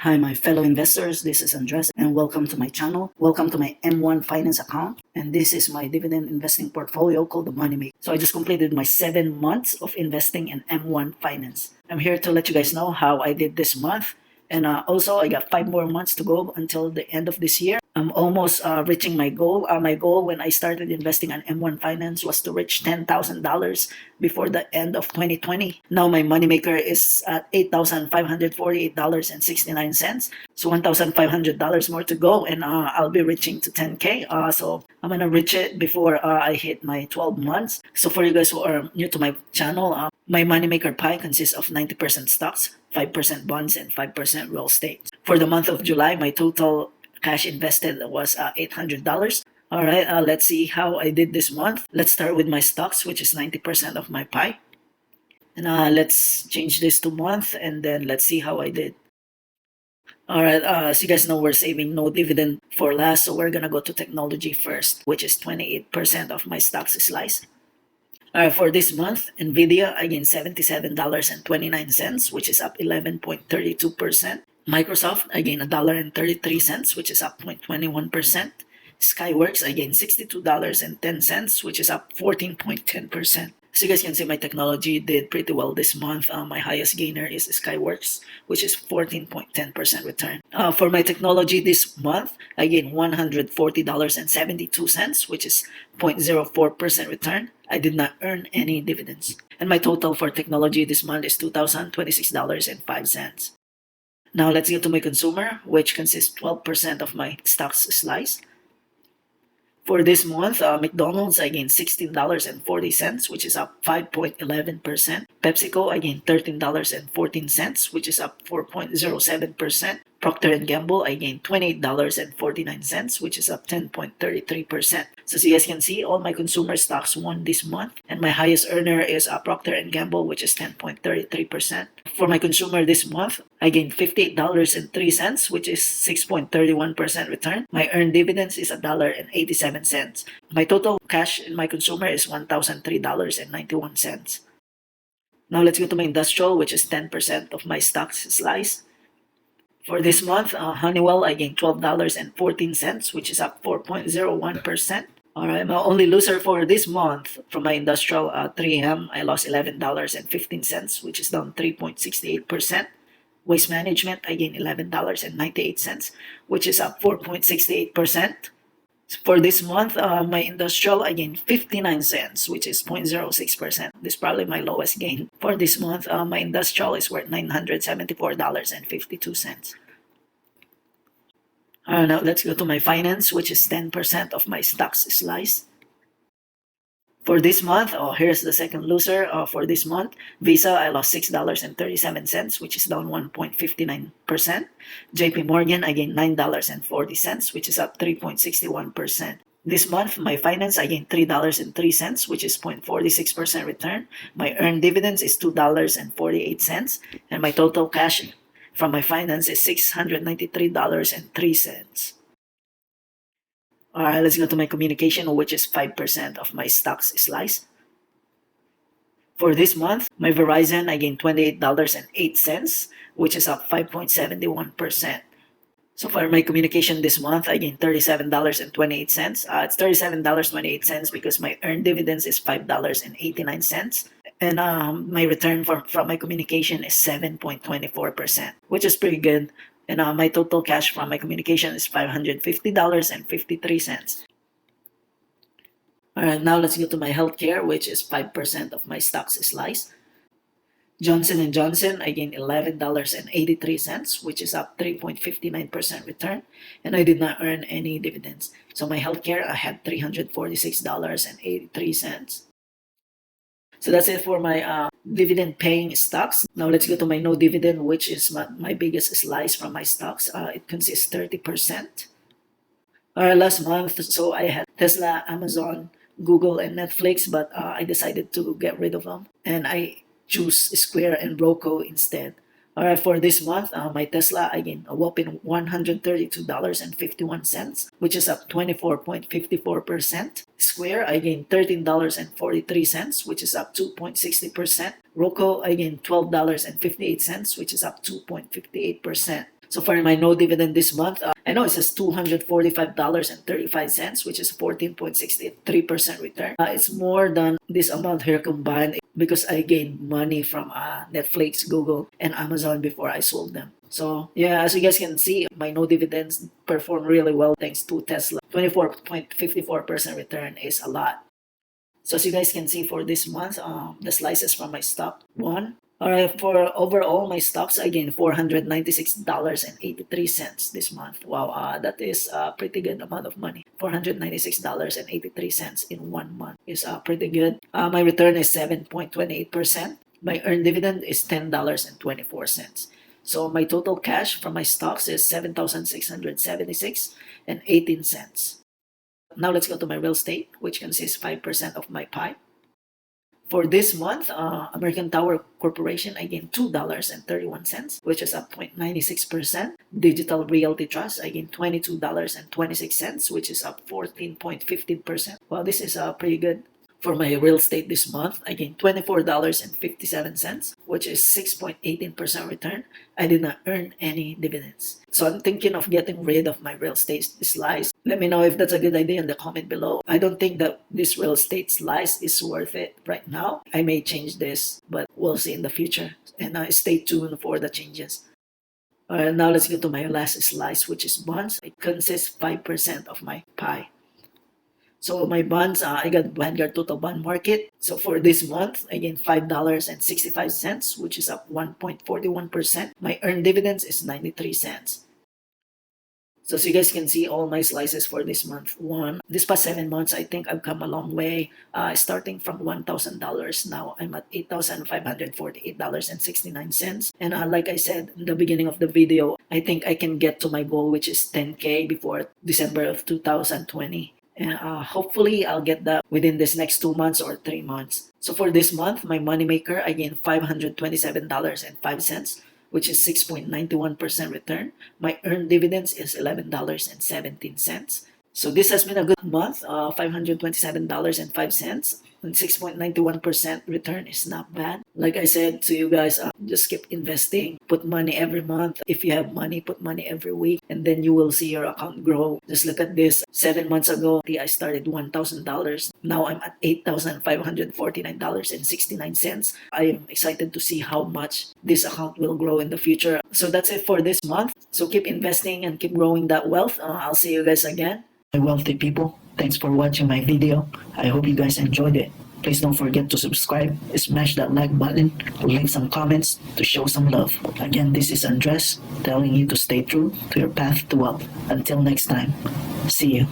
Hi, my fellow investors. This is Andrres, and welcome to my channel. Welcome to my M1 Finance account. And this is my dividend investing portfolio called the Money Maker. So I just completed my 7 months of investing in M1 Finance. I'm here to let you guys know how I did this month. And also, I got 5 more months to go until the end of this year. I'm almost reaching my goal. My goal when I started investing on M1 Finance was to reach $10,000 before the end of 2020. Now my moneymaker is at $8,548.69. So $1,500 more to go, and I'll be reaching to 10K. So I'm gonna reach it before I hit my 12 months. So for you guys who are new to my channel, my moneymaker pie consists of 90% stocks, 5% bonds, and 5% real estate. For the month of July, my total cash invested was $800. All right, let's see how I did this month. Let's start with my stocks, which is 90% of my pie. And let's change this to month, and then let's see how I did. All right, so you guys know we're saving no dividend for last, so we're gonna go to technology first, which is 28% of my stocks slice. All right, for this month, Nvidia, I gained $77.29, which is up 11.32%. Microsoft, I gained $1.33, which is up 0.21%. Skyworks, I gained $62.10, which is up 14.10%. So you guys can see my technology did pretty well this month. My highest gainer is Skyworks, which is 14.10% return. For my technology this month, I gained $140.72, which is 0.04% return. I did not earn any dividends. And my total for technology this month is $2,026.05. Now let's get to my consumer, which consists 12% of my stocks slice. For this month, McDonald's, I gained $16.40, which is up 5.11%. PepsiCo, I gained $13.14, which is up 4.07%. Procter & Gamble, I gained $28.49, which is up 10.33%. So as you guys can see, all my consumer stocks won this month. And my highest earner is Procter & Gamble, which is 10.33%. For my consumer this month, I gained $58.03, which is 6.31% return. My earned dividends is $1.87. My total cash in my consumer is $1,003.91. Now let's go to my industrial, which is 10% of my stocks slice. For this month, Honeywell, I gained $12.14, which is up 4.01%. All right, my only loser for this month from my industrial 3M, I lost $11.15, which is down 3.68%. Waste Management, I gained $11.98, which is up 4.68%. For this month, my industrial, I gained 59 cents, which is 0.06%. This is probably my lowest gain. For this month, my industrial is worth $974.52. Now let's go to my finance, which is 10% of my stocks slice. For this month, here's the second loser. For this month, Visa, I lost $6.37, which is down 1.59%. JP Morgan, I gained $9.40, which is up 3.61%. This month, my finance, I gained $3.03, which is 0.46% return. My earned dividends is $2.48, and my total cash from my finance is $693.03. All right, let's go to my communication, which is 5% of my stocks slice. For this month, my Verizon, I gained $28.08, which is up 5.71%. So for my communication this month, I gained $37.28. It's $37.28 because my earned dividends is $5.89. And my return from my communication is 7.24%, which is pretty good. And my total cash from my communication is $550.53. All right, now let's go to my healthcare, which is 5% of my stocks slice. Johnson & Johnson, I gained $11.83, which is up 3.59% return, and I did not earn any dividends. So my healthcare, I had $346.83. So that's it for my dividend-paying stocks. Now let's go to my no dividend, which is my biggest slice from my stocks. It consists 30%. Last month, so I had Tesla, Amazon, Google, and Netflix, but I decided to get rid of them, and I choose Square and Roku instead. All right, for this month, my Tesla, I gained a whopping $132.51, which is up 24.54%. Square, I gained $13.43, which is up 2.60%. Roku, I gained $12.58, which is up 2.58%. So for my no dividend this month, I know it says $245.35, which is 14.63% return. It's more than this amount here combined because I gained money from Netflix, Google, and Amazon before I sold them. So yeah, as you guys can see, my no dividends perform really well thanks to Tesla. 24.54% return is a lot. So as you guys can see for this month, the slices from my stock, one. All right, for overall my stocks, I gained $496.83 this month. Wow, that is a pretty good amount of money. $496.83 in 1 month is pretty good. My return is 7.28%. My earned dividend is $10.24. So my total cash from my stocks is $7,676 and 18 cents. Now let's go to my real estate, which consists 5% of my pie. For this month, American Tower Corporation, I gained $2.31, which is up 0.96%. Digital Realty Trust, I gained $22.26, which is up 14.15%. Well, this is pretty good. For my real estate this month, I gained $24.57, which is 6.18% return. I did not earn any dividends. So I'm thinking of getting rid of my real estate slice. Let me know if that's a good idea in the comment below. I don't think that this real estate slice is worth it right now. I may change this, but we'll see in the future. And stay tuned for the changes. Alright, now let's go to my last slice, which is bonds. It consists 5% of my pie. So my bonds, I got Vanguard Total Bond Market. So for this month, I gained $5.65, which is up 1.41%. My earned dividends is 93 cents. So as you guys can see, all my slices for this month. This past 7 months, I think I've come a long way. Starting from $1,000, now I'm at $8,548.69. And like I said in the beginning of the video, I think I can get to my goal, which is 10K before December of 2020. And hopefully I'll get that within this next 2 months or 3 months. So for this month, my moneymaker, I gained $527.05, which is 6.91% return. My earned dividends is $11.17. So this has been a good month, $527.05. And 6.91% return is not bad. Like I said to you guys, just keep investing. Put money every month. If you have money, put money every week. And then you will see your account grow. Just look at this. 7 months ago, I started $1,000. Now I'm at $8,549.69. I am excited to see how much this account will grow in the future. So that's it for this month. So keep investing and keep growing that wealth. I'll see you guys again. My wealthy people, thanks for watching my video. I hope you guys enjoyed it. Please don't forget to subscribe, smash that like button, leave some comments to show some love. Again, this is Andres telling you to stay true to your path to wealth. Until next time, see you.